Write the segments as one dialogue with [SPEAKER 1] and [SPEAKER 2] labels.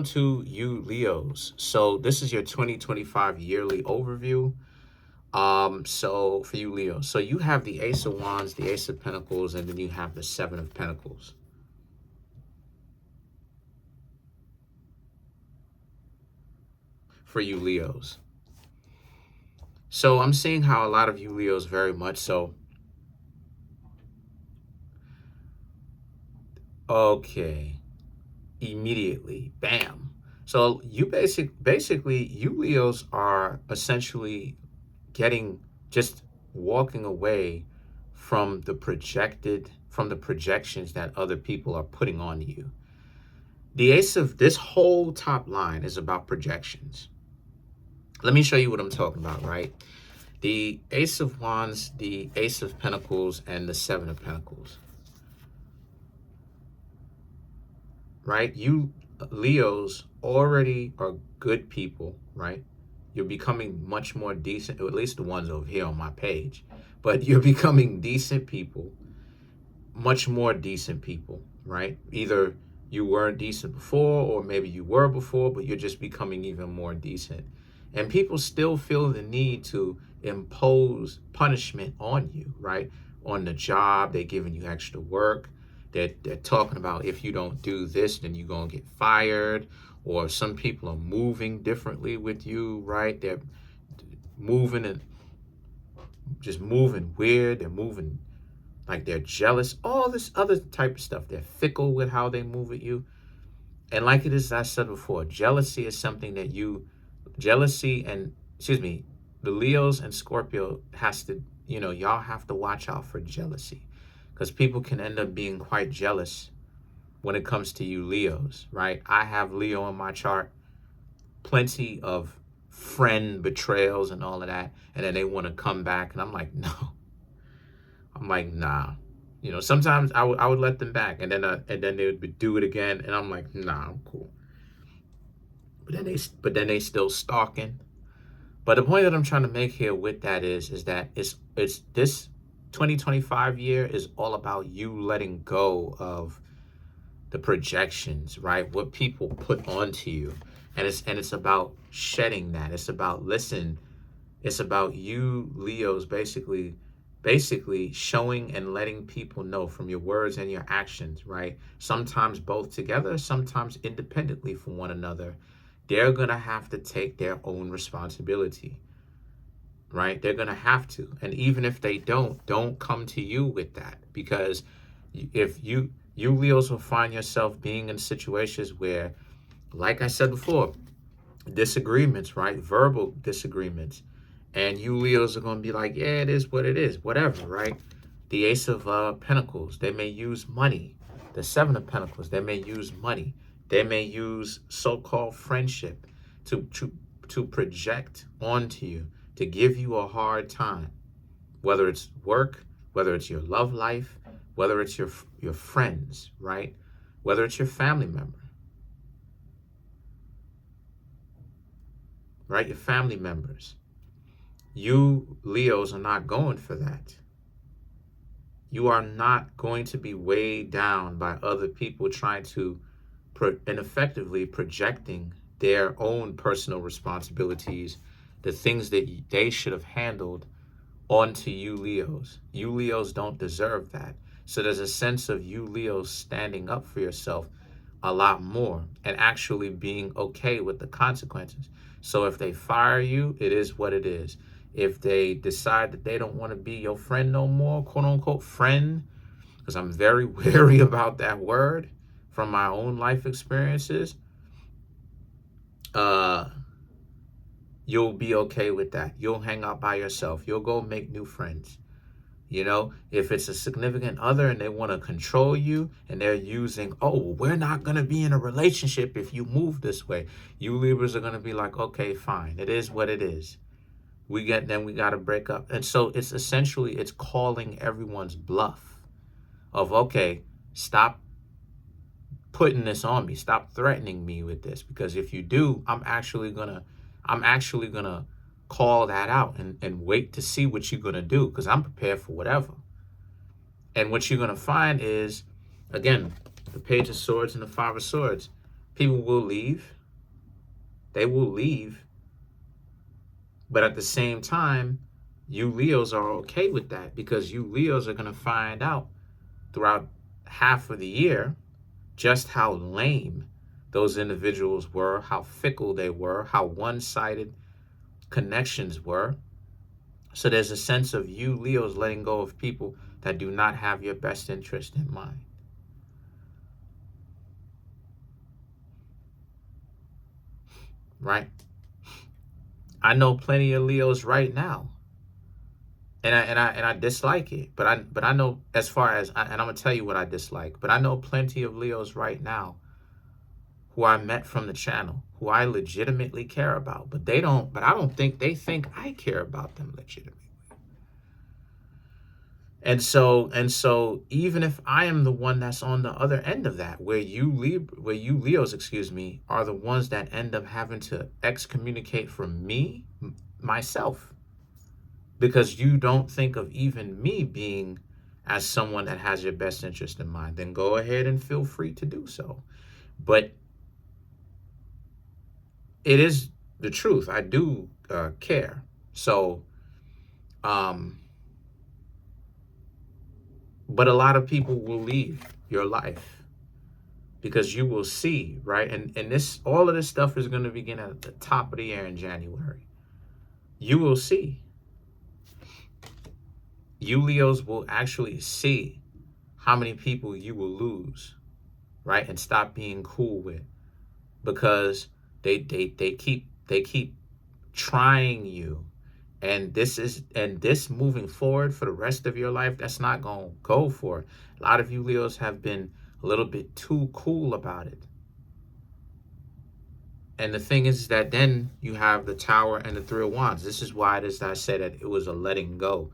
[SPEAKER 1] To you Leos. So this is your 2025 yearly overview. So for you Leos, so you have the Ace of Wands, the Ace of Pentacles, and then you have the Seven of Pentacles. For you Leos. So I'm seeing how a lot of you Leos very much so. Okay. Immediately. Bam. So you basically you Leos are essentially getting just walking away from the projections that other people are putting on you. The ace of this whole top line is about projections. Let me show you what I'm talking about, right? The Ace of Wands, the Ace of Pentacles, and the Seven of Pentacles. Right? You Leos already are good people, right? You're becoming much more decent, or at least the ones over here on my page. But you're becoming decent people, much more decent people, right? Either you weren't decent before, or maybe you were before, but you're just becoming even more decent. And people still feel the need to impose punishment on you, right? On the job, they're giving you extra work. They're talking about if you don't do this, then you're going to get fired. Or some people are moving differently with you, right? They're moving and just moving weird. They're moving like they're jealous. All this other type of stuff. They're fickle with how they move at you. And like it is, I said before, jealousy is something that the Leos and Scorpio has to, y'all have to watch out for jealousy, because people can end up being quite jealous when it comes to you Leos, right? I have Leo in my chart, plenty of friend betrayals and all of that, and then they want to come back, and I'm like, no. I'm like, nah. Sometimes I would let them back, and then they would do it again, and I'm like, nah, I'm cool. But then they still stalking. But the point that I'm trying to make here with that is that it's this 2025 year is all about you letting go of the projections, right? What people put onto you. And it's about shedding that. It's about it's about you Leos basically showing and letting people know from your words and your actions, right? Sometimes both together, sometimes independently from one another. They're going to have to take their own responsibility, right? They're going to have to. And even if they don't come to you with that, because if you Leos will find yourself being in situations where, like I said before, disagreements, right? Verbal disagreements. And you Leos are going to be like, yeah, it is what it is, whatever, right? The Ace of Pentacles, they may use money. The Seven of Pentacles, they may use money. They may use so-called friendship to project onto you, to give you a hard time, whether it's work, whether it's your love life, whether it's your friends, right? Whether it's your family member, right? Your family members. You Leos are not going for that. You are not going to be weighed down by other people trying to and effectively projecting their own personal responsibilities, the things that they should have handled, onto you Leos. You Leos don't deserve that. So there's a sense of you Leos standing up for yourself a lot more and actually being okay with the consequences. So if they fire you, it is what it is. If they decide that they don't want to be your friend no more, quote unquote friend, because I'm very wary about that word from my own life experiences, you'll be okay with that. You'll hang out by yourself. You'll go make new friends. If it's a significant other and they want to control you and they're using, oh, we're not going to be in a relationship if you move this way. You Libras are going to be like, okay, fine. It is what it is. We got to break up. And so it's calling everyone's bluff of, okay, stop putting this on me. Stop threatening me with this, because if you do, I'm actually gonna call that out and wait to see what you're gonna do, because I'm prepared for whatever. And what you're gonna find is, again, the Page of Swords and the Five of Swords. People will leave. They will leave. But at the same time, you Leos are okay with that, because you Leos are going to find out throughout half of the year just how lame those individuals were, how fickle they were, how one-sided connections were. So there's a sense of you Leos letting go of people that do not have your best interest in mind. Right? I know plenty of Leos right now, and I dislike it. But I know, as far as and I'm gonna tell you what I dislike. But I know plenty of Leos right now who I met from the channel, who I legitimately care about. But they don't. But I don't think they think I care about them legitimately. And so even if I am the one that's on the other end of that, where you Leos, excuse me, are the ones that end up having to excommunicate from me, myself, because you don't think of even me being as someone that has your best interest in mind, then go ahead and feel free to do so. But it is the truth. I do care. So, but a lot of people will leave your life, because you will see, right? And this, all of this stuff is going to begin at the top of the year in January. You will see. You Leos will actually see how many people you will lose, right? And stop being cool with, because they keep trying you. And this moving forward for the rest of your life, that's not going to go for it. A lot of you Leos have been a little bit too cool about it. And the thing is that then you have the Tower and the Three of Wands. This is why I said that it was a letting go.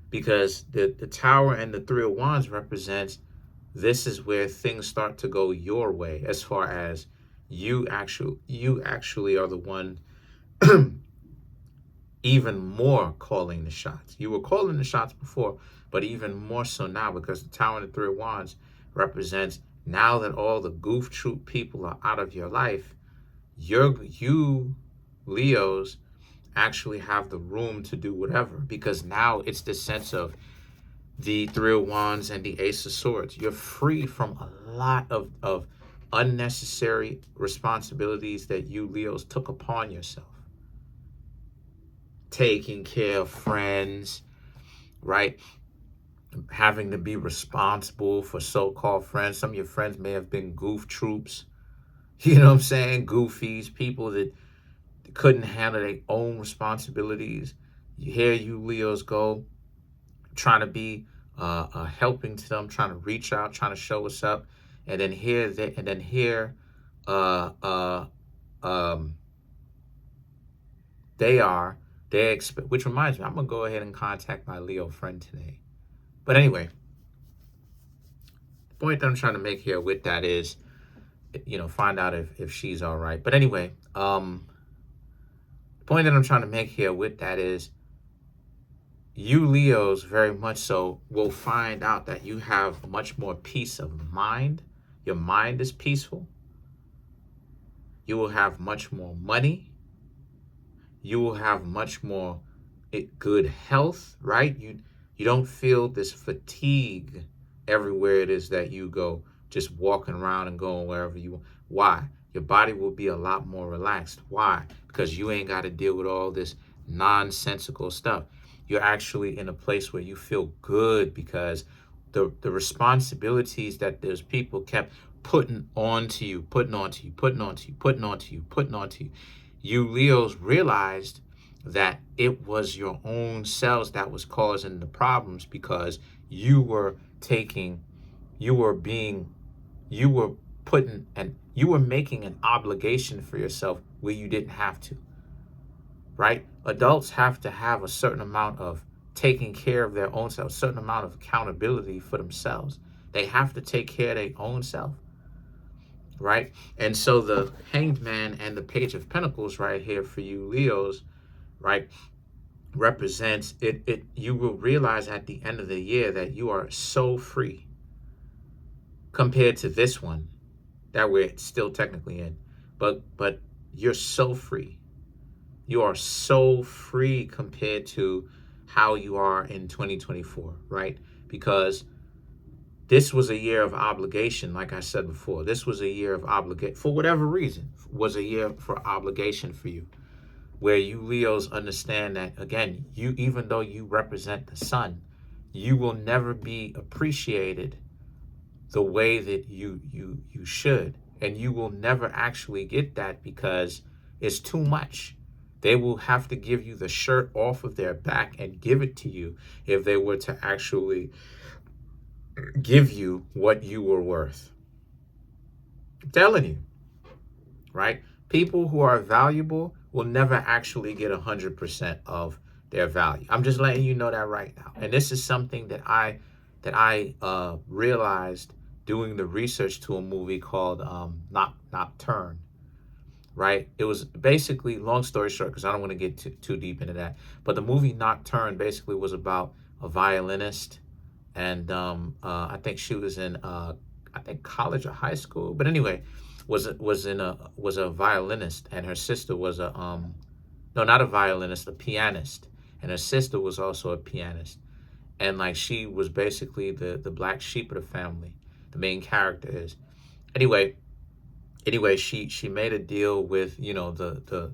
[SPEAKER 1] Because the Tower and the Three of Wands represents, this is where things start to go your way, as far as you actually are the one even more calling the shots. You were calling the shots before, but even more so now, because the Tower and the Three of Wands represents, now that all the goof troop people are out of your life, you Leos actually have the room to do whatever, because now it's the sense of the Three of Wands and the Ace of Swords. You're free from a lot of unnecessary responsibilities that you Leos took upon yourself. Taking care of friends, right? Having to be responsible for so-called friends. Some of your friends may have been goof troops. You know what I'm saying? Goofies, people that couldn't handle their own responsibilities. Here you Leos go, trying to be helping to them, trying to reach out, trying to show what's up, and then here they expect. Which reminds me, I'm gonna go ahead and contact my Leo friend today. But anyway, the point that I'm trying to make here with that is, find out if she's all right. But anyway, the point that I'm trying to make here with that is, you Leos very much so will find out that you have much more peace of mind. Your mind is peaceful. You will have much more money. You will have much more good health, right? You don't feel this fatigue everywhere it is that you go, just walking around and going wherever you want. Why? Your body will be a lot more relaxed. Why? Because you ain't got to deal with all this nonsensical stuff. You're actually in a place where you feel good, because the responsibilities that those people kept putting onto you, you Leos realized that it was your own selves that was causing the problems, because you were making an obligation for yourself where you didn't have to, right? Adults have to have a certain amount of taking care of their own self, a certain amount of accountability for themselves. They have to take care of their own self, right? And so the Hanged Man and the Page of Pentacles right here for you Leos, right, represents it. You will realize at the end of the year that you are so free compared to this one. that we're still technically in. But you're so free. You are so free compared to how you are in 2024, right? Because this was a year of obligation, like I said before. This was a year of obligation, for whatever reason, was a year for obligation for you, where you Leos understand that, again, you, even though you represent the sun, you will never be appreciated the way that you should, and you will never actually get that because it's too much. They will have to give you the shirt off of their back and give it to you if they were to actually give you what you were worth. I'm telling you, right? People who are valuable will never actually get 100% of their value. I'm just letting you know that right now. And this is something that I realized doing the research to a movie called Nocturne, right? It was basically, long story short, because I don't want to get too deep into that, but the movie Nocturne basically was about a violinist, and I think she was in I think college or high school, but anyway, was a violinist, and her sister was a no, not a violinist, a pianist, and her sister was also a pianist, and like she was basically the black sheep of the family. The main character is. Anyway, she made a deal with, you know, the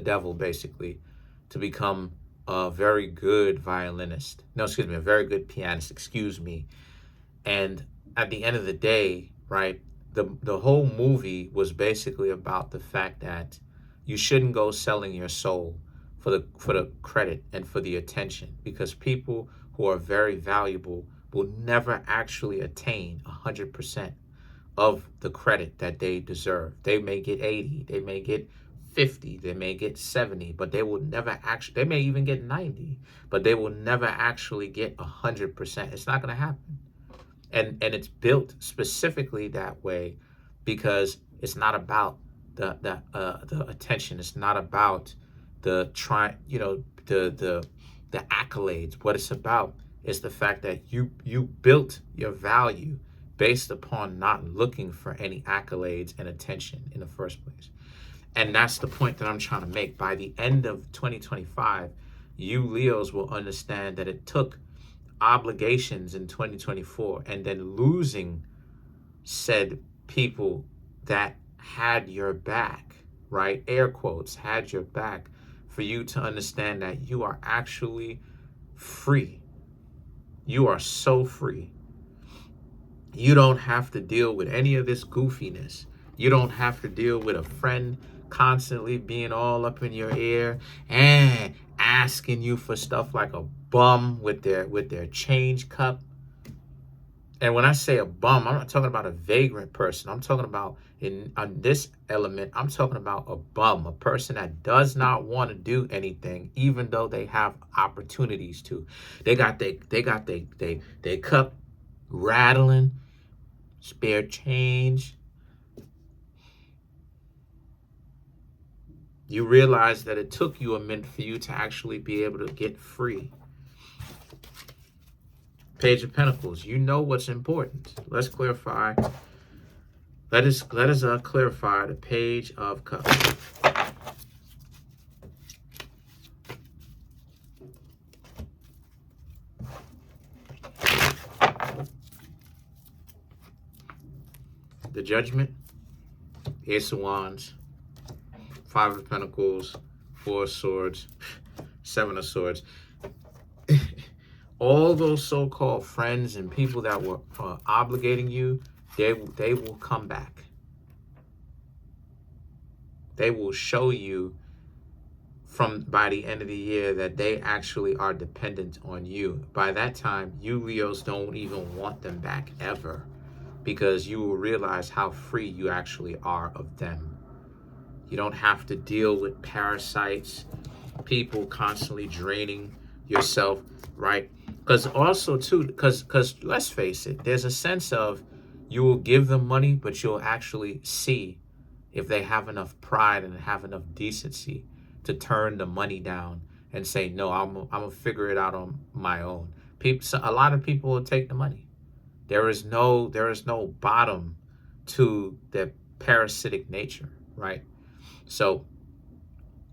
[SPEAKER 1] devil, basically, to become a very good violinist. No, excuse me, a very good pianist, excuse me. And at the end of the day, right, the whole movie was basically about the fact that you shouldn't go selling your soul for the credit and for the attention, because people who are very valuable will never actually attain 100% of the credit that they deserve. They may get 80, they may get 50, they may get 70, but they will never actually, they may even get 90, but they will never actually get 100%. It's not going to happen. And it's built specifically that way because it's not about the attention. It's not about the the accolades. What it's about is the fact that you built your value based upon not looking for any accolades and attention in the first place. And that's the point that I'm trying to make. By the end of 2025, you Leos will understand that it took obligations in 2024 and then losing said people that had your back, right? Air quotes, had your back, for you to understand that you are actually free. You are so free. You don't have to deal with any of this goofiness. You don't have to deal with a friend constantly being all up in your ear and asking you for stuff like a bum with their change cup. And when I say a bum, I'm not talking about a vagrant person. I'm talking about, on this element, I'm talking about a bum, a person that does not want to do anything, even though they have opportunities to. They got they cup rattling, spare change. You realize that it took you a minute for you to actually be able to get free. Page of Pentacles. You know what's important. Let's clarify. Let us clarify the Page of Cups. The Judgment, Ace of Wands, Five of Pentacles, Four of Swords, Seven of Swords. All those so-called friends and people that were obligating you, they will come back. They will show you by the end of the year that they actually are dependent on you. By that time, you Leos don't even want them back ever, because you will realize how free you actually are of them. You don't have to deal with parasites, people constantly draining yourself, right? Because also too, because let's face it, there's a sense of you will give them money, but you'll actually see if they have enough pride and have enough decency to turn the money down and say, no, I'm gonna figure it out on my own. A lot of people will take the money. There is no bottom to their parasitic nature, right? So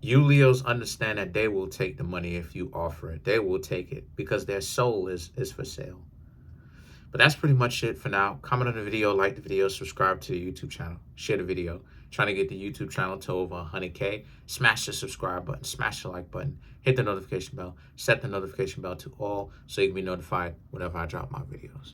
[SPEAKER 1] you Leos understand that they will take the money if you offer it. They will take it because their soul is for sale. But that's pretty much it for now. Comment on the video, like the video, subscribe to the YouTube channel, share the video. Trying to get the YouTube channel to over 100K. Smash the subscribe button, smash the like button, hit the notification bell, set the notification bell to all so you can be notified whenever I drop my videos.